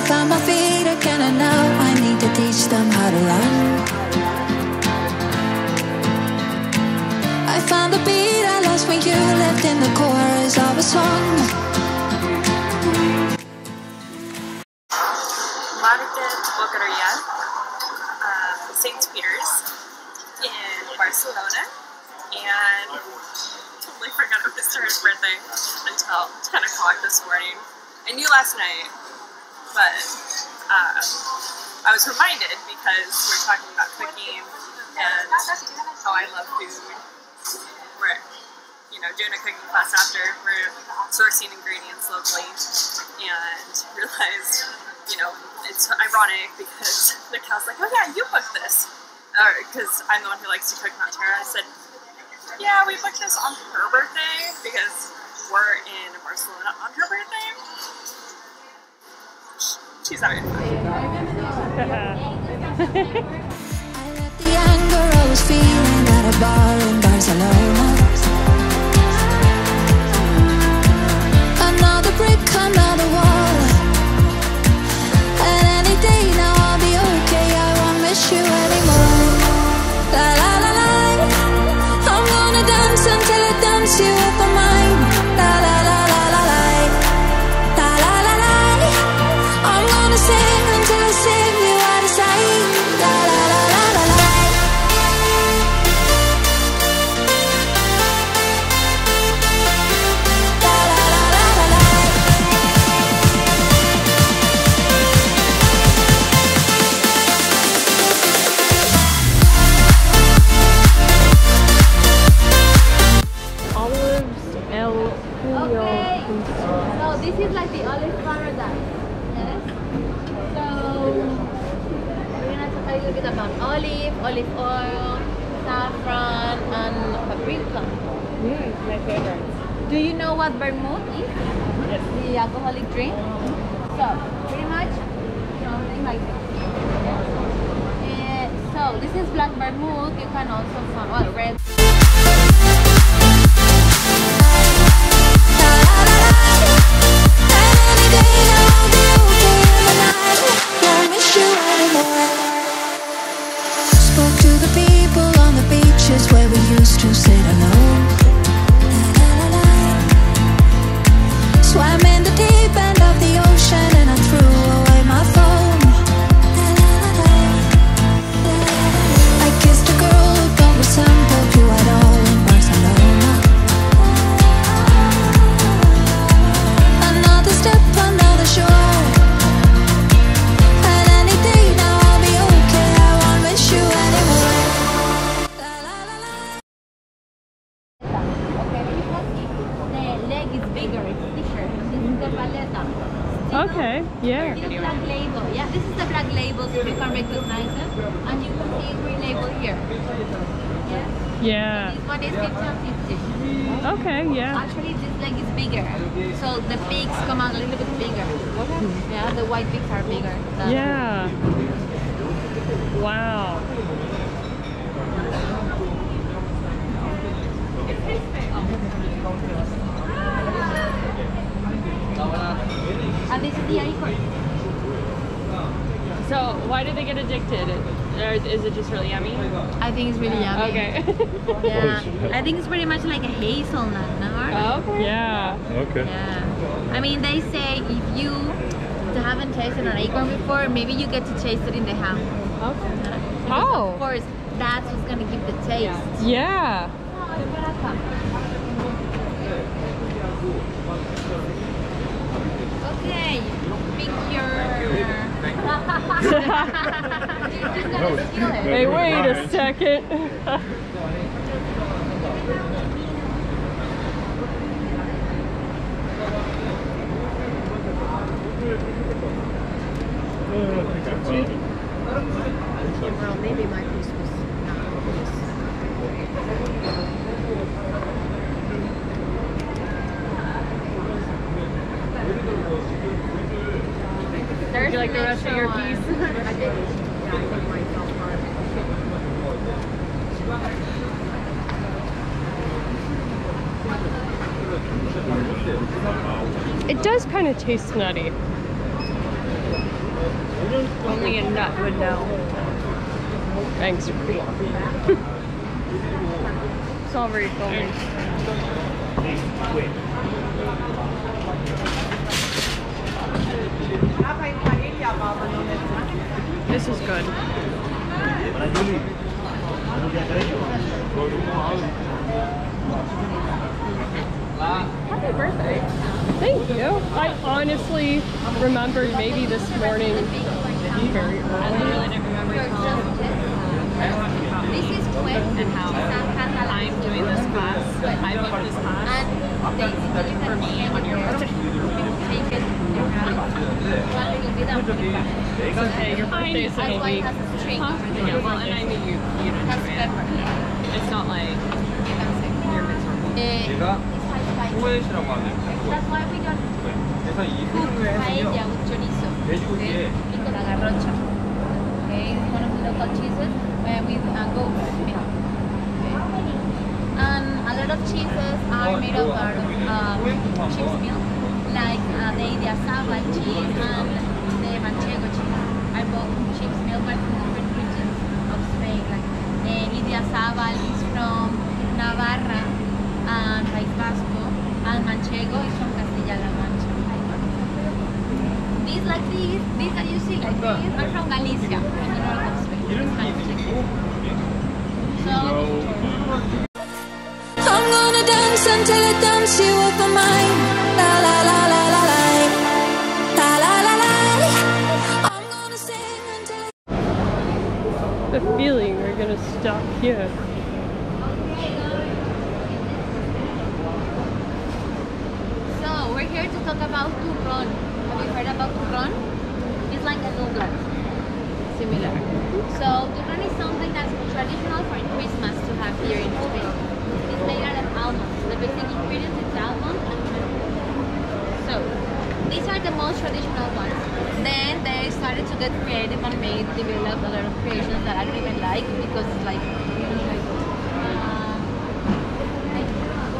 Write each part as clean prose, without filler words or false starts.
found my feet again and now I need to teach them how to run. I found the beat I lost when you left in the chorus of a song. St. Peter's in Barcelona, and totally forgot it was his birthday until 10 o'clock this morning. I knew last night, but I was reminded because we're talking about cooking and how I love food. We're, you know, doing a cooking class after. We're sourcing ingredients locally and realized, you know, it's ironic because the cow's like, oh yeah, you booked this. Because I'm the one who likes to cook Montera. I said, yeah, we booked this on her birthday because we're in Barcelona on her birthday. She's having fun. I let the anger I was feeling at a bar in Barcelona. Another brick, another wall. And any day now I'll be okay. I won't miss you anymore. La la la la. I'm gonna dance until I dance you off my mind. La la la la la la. La la la la. I'm gonna sing until I sing you out of sight. La la la la la la. This is like the olive paradise. Yes. So we're gonna talk a little bit about olive oil, saffron, and paprika. My favorite. Do you know what vermouth is? Yes. The alcoholic drink. So pretty much something like this. So this is black vermouth. You can also find red. Spoke to the people on the beaches where we used to sit alone. Swam in the deep end of the ocean and I threw away my phone. I kissed a girl who don't resemble you at all in Barcelona. Another step, another shore. And any day now I'll be okay. I won't miss you anymore. La la la la. Okay, the leg is bigger, it's thicker. This is the paleta. Okay, yeah. This is black label. Yeah, this is the black label, so you can recognize them. And you can see a green label here. Yeah. Yeah. This one is 50 and 50. Okay, yeah. Actually, this leg is bigger, so the peaks come out a little bit bigger. Yeah, the white peaks are bigger. Yeah. Wow. And this is the acorn. So, why do they get addicted? Or is it just really yummy? I think it's really yummy. Okay. Yeah, I think it's pretty much like a hazelnut, no? Okay. Yeah. Okay. Yeah. I mean, they say if you haven't tasted an acorn before, maybe you get to taste it in the house. Okay. Because of course, that's what's gonna give the taste. Yeah. Okay, pick your... Hey, wait a second. Well, maybe my piece was not Would you like the rest of your piece? I did. Yeah, I think mine fell apart. It does kind of taste nutty. Only a nut would know. Thanks, Bri. Sorry, sorry. This is good. Happy birthday. Thank you. I honestly remembered maybe this morning very early. I literally didn't remember This is quick and how I'm doing this class. I booked this class for me on your birthday. take it around. Okay, your birthday is in a That's why it week. has a string over there. Yeah, well, and I mean you It has enjoy it. pepper. It's not like you're miserable. It's spicy. That's why we don't cook paella with chorizo. Okay, pico de garrocha. Okay, it's one of the local cheeses with goat's milk. Okay. And a lot of cheeses are made out of sheep's milk, like the Idiazabal cheese and the Manchego cheese. I bought sheep's milk from different regions of Spain. Like Idiazabal is from Navarra and País Vasco, and Manchego is from Castilla-La Mancha. These that you see like these are from Galicia, from the north of Spain. It's kind of chicken. So I'm gonna dance until I dance you off my mind. La la la la la la. La la la la. I'm gonna sing until The feeling we're gonna stop here. So we're here to talk about turrón. Have you heard about turrón? It's like a douglas, similar. So turrón is something that's traditional for Christmas to have here in Spain. It's made out of almonds. The basic ingredient is almond and milk. So these are the most traditional ones. Then they started to get creative and develop a lot of creations that I don't even like because it's like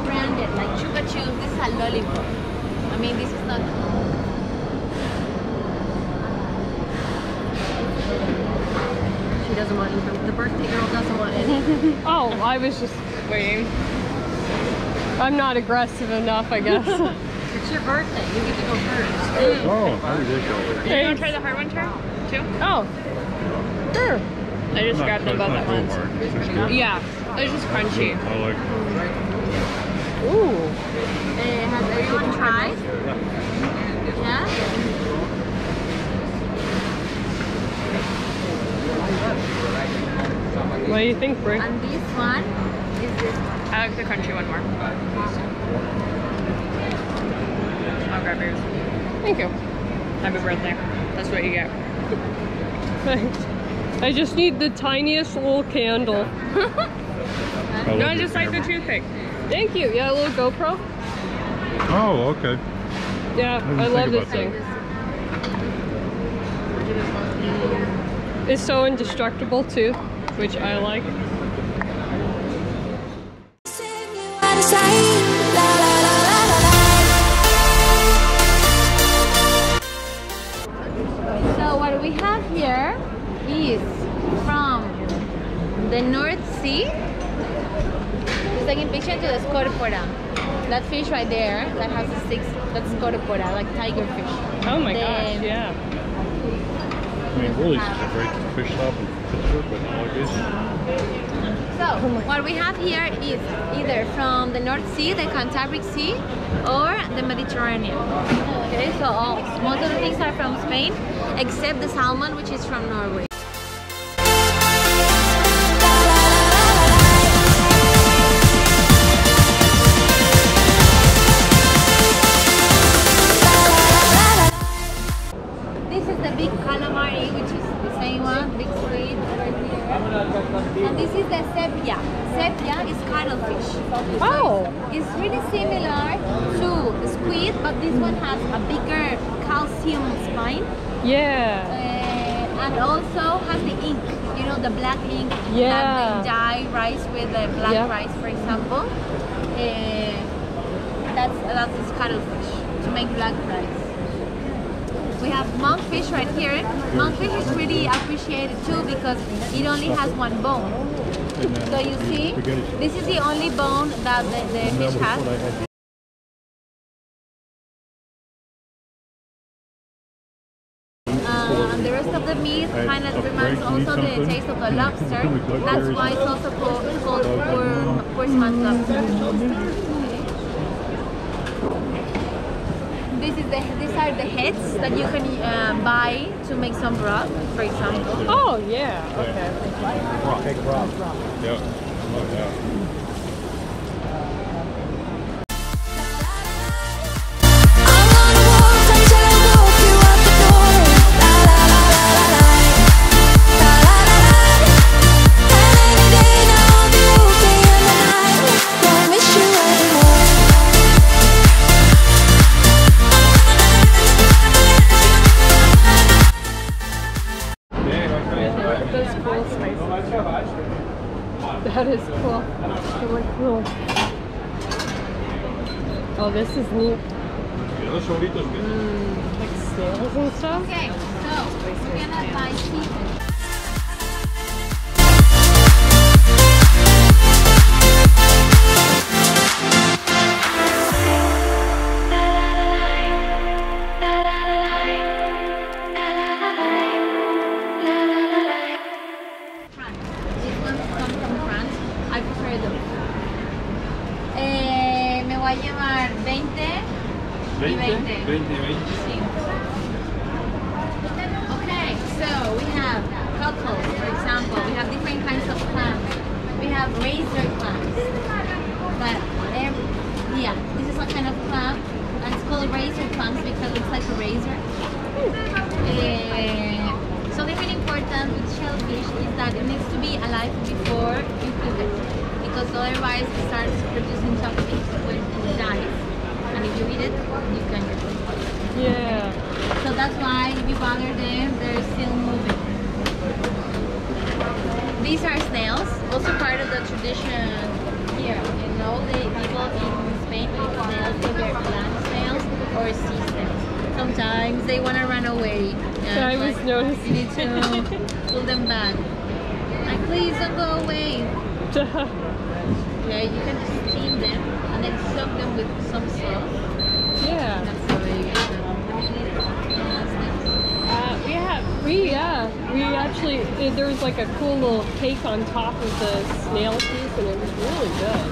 branded, like Chupa Chews. This is a lollipop. I mean, this is not. She doesn't want any. The birthday girl doesn't want any. Oh, I was just waiting. I'm not aggressive enough, I guess. It's your birthday. You get to go first. Oh, how ridiculous. You want to try the hard one, too? Oh, sure. I just Not- grabbed them it's both not at too once. hard. It's just good. Yeah, it's just crunchy. I like Ooh. Has everyone tried? Yeah? What do you think, Bri? And this one is this. I like the crunchy one more. I'll grab yours. Thank you. Happy birthday. That's what you get. Thanks. I just need the tiniest little candle. I No, love just your like the camera. toothpick. Thank you. Yeah, a little GoPro. Oh, okay. Yeah, didn't I think love this about thing. It's so indestructible too, which I like. sing you out of sight. La la la la la la. So what we have here is from the North Sea. Just taking picture to the scorpora. That fish right there that has the six, that's scorpora, like tiger fish. Oh my The- gosh, yeah. I mean, Willie's is a great fish shop in Pittsburgh, but not like this. So what we have here is either from the North Sea, the Cantabric Sea, or the Mediterranean. Okay, so most of the things are from Spain, except the salmon, which is from Norway. This is the big calamari, which is the same one, big squid over here. And this is the sepia. Sepia is cuttlefish. Oh. It's really similar to the squid, but this one has a bigger calcium spine. Yeah. And also has the ink, you know, the black ink Yeah. that they dye rice with the black Yeah. rice, for example. That's this cuttlefish to make black rice. We have monkfish right here. Monkfish is really appreciated too because it only has one bone. So you see, this is the only bone that the fish has. And the rest of the meat kind of reminds also the taste of the lobster. That's why it's also called Portsmouth lobster. These are the heads that you can buy to make some broth, for example. Oh yeah. Okay. Egg broth. Yeah. Love that. That is cool. Really cool. Oh, this is neat. Like snails and stuff. Okay, so we're gonna buy seafood. Me voy a llevar 20 y 20. Sí. Okay, so we have cockles, for example. We have different kinds of clams. We have razor clams. But yeah, this is a kind of clam, and it's called razor clams because it looks like a razor. Something really important with shellfish is that it needs to be alive before you cook it, because otherwise it starts producing toxins when it dies, and if you eat it, you can get it. Yeah. So that's why if you bother them, they're still moving. These are snails, also part of the tradition here. You know, the people in Spain eat snails, either land snails or sea snails. Sometimes they want to run away. Yeah, I was noticing. You need to pull them back. Like, please don't go away. Yeah, you can just steam them and then soak them with some sauce. Yeah. That's the way you get them. We actually, there was like a cool little cake on top of the snail piece, and it was really good.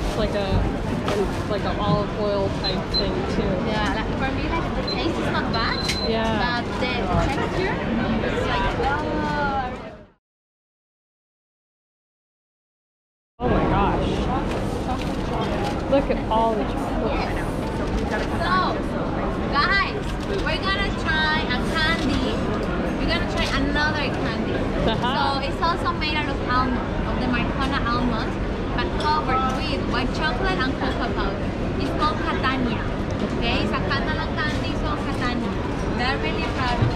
It's like a olive oil type thing too. Yeah, like for me, like the taste is not bad. Yeah. But the texture is like, Oh my gosh. Look at all the chocolate. yes. So, guys, we're gonna try a candy. We're gonna try another candy. So it's also made out of almond, of the Marcona almond, but covered with white chocolate and cocoa powder. It's called Catania. Okay, it's a Catalan candy, so Catania. They're really proud.